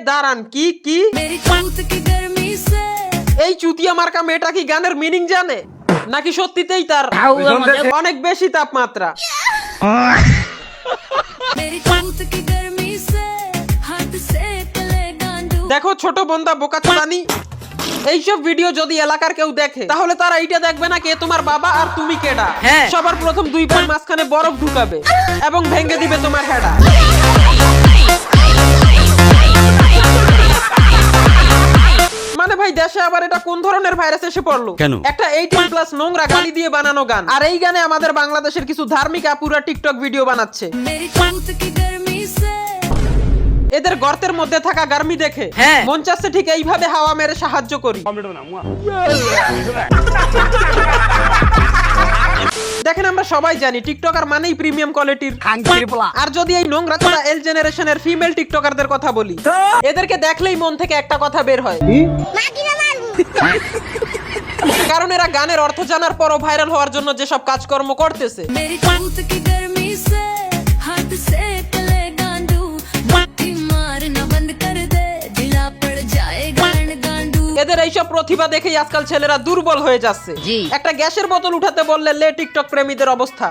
দাঁড়ান, কি কি এই চুতিয়া মার্কা মেয়েটা কি গানের মিনিং জানে নাকি সত্যিতেই তার অনেক বেশি তাপমাত্রা? দেখো ছোট বোনদা বোকাচোদানি, এইসব ভিডিও যদি এলাকার কেউ দেখে তাহলে তারা এইটা দেখবে না কে তোমার বাবা আর তুমি কেডা। সবার প্রথম দুই পায়ের মাঝখানে বরফ ঢুকাবে এবং ভেঙে দিবে তোমার হেডা। মানে ভাই দেশে আবার এটা কোন ধরনের ভাইরাস এসে পড়লো? একটা 18+ নোংরা গালি দিয়ে বানানো গান, আর এই গানে আমাদের বাংলাদেশের কিছু ধার্মিক আপুরা টিকটক ভিডিও বানাচ্ছে। এদের গর্তের মধ্যে থাকা গার্মি দেখে মন চাচ্ছে ঠিক এইভাবে হাওয়া মেরে সাহায্য করি। দেখেন আমরা সবাই জানি টিকটকার মানেই প্রিমিয়াম কোয়ালিটির, আর যদি এই নোংরা চোরা এল জেনারেশনের ফিমেল টিকটকারদের কথা বলি, এদেরকে দেখলেই মন থেকে একটা কথা বের হয়, কারণ এরা গানের অর্থ জানার পরও ভাইরাল হওয়ার জন্য যেসব কাজকর্ম করতেছে। এদের এইসব প্রতিভা দেখেই আজকাল ছেলেরা দুর্বল হয়ে যাচ্ছে। একটা গ্যাসের বোতল উঠাতে বললে লে টিকটক প্রেমীদের অবস্থা।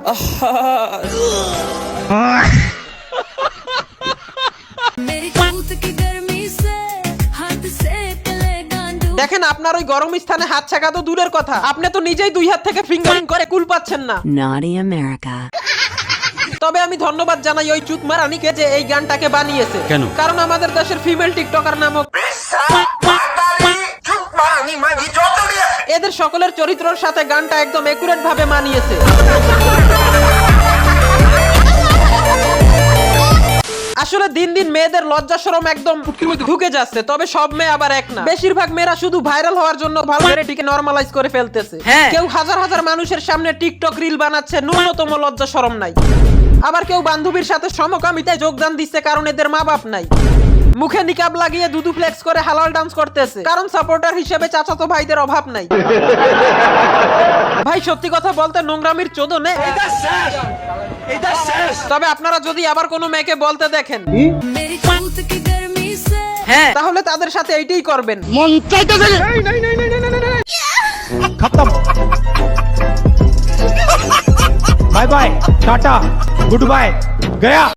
দেখেন আপনার ওই গরম স্থানে হাত ছাকা তো দূরের কথা, আপনি তো নিজেই 2 হাত থেকে ফিঙ্গারিং করে কুল পাচ্ছেন না। Naughty America. তবে আমি ধন্যবাদ জানাই ওই চুতমারানিকে যে এই গানটাকে বানিয়েছে, কারণ আমাদের দেশের ফিমেল টিকটকার নামক এদের সকলের চরিত্রের সাথে গানটা একদম একুরেট ভাবে মানিয়েছে। আসলে দিন দিন মেয়েদের লজ্জা শরম একদম ঢুকে যাচ্ছে, তবে সব মেয়ে আবার এক না। বেশিরভাগ মেয়েরা শুধু ভাইরাল হওয়ার জন্য ভালগারিটিকে নরমালাইজ করে ফেলতেছে। কেউ হাজার হাজার মানুষের সামনে টিকটক রিল বানাচ্ছে, ন্যূনতম লজ্জা শরম নাই। আবার কেউ বান্ধবীর সাথে সমকামিতায় যোগদান দিচ্ছে কারণ এদের মা বাপ নাই। মুখে নিকাব লাগিয়ে দুদু ফ্লেক্স করে হালাল ডান্স করতেছে কারণ সাপোর্টার হিসেবে চাচাতো ভাইদের অভাব নাই। ভাই সত্যি কথা বলতে নোংরামির চোদনে। তবে আপনারা যদি আবার কোনো মেয়েকে বলতে দেখেন তাহলে তাদের সাথে এইটাই করবেন। Bye bye tata goodbye गया।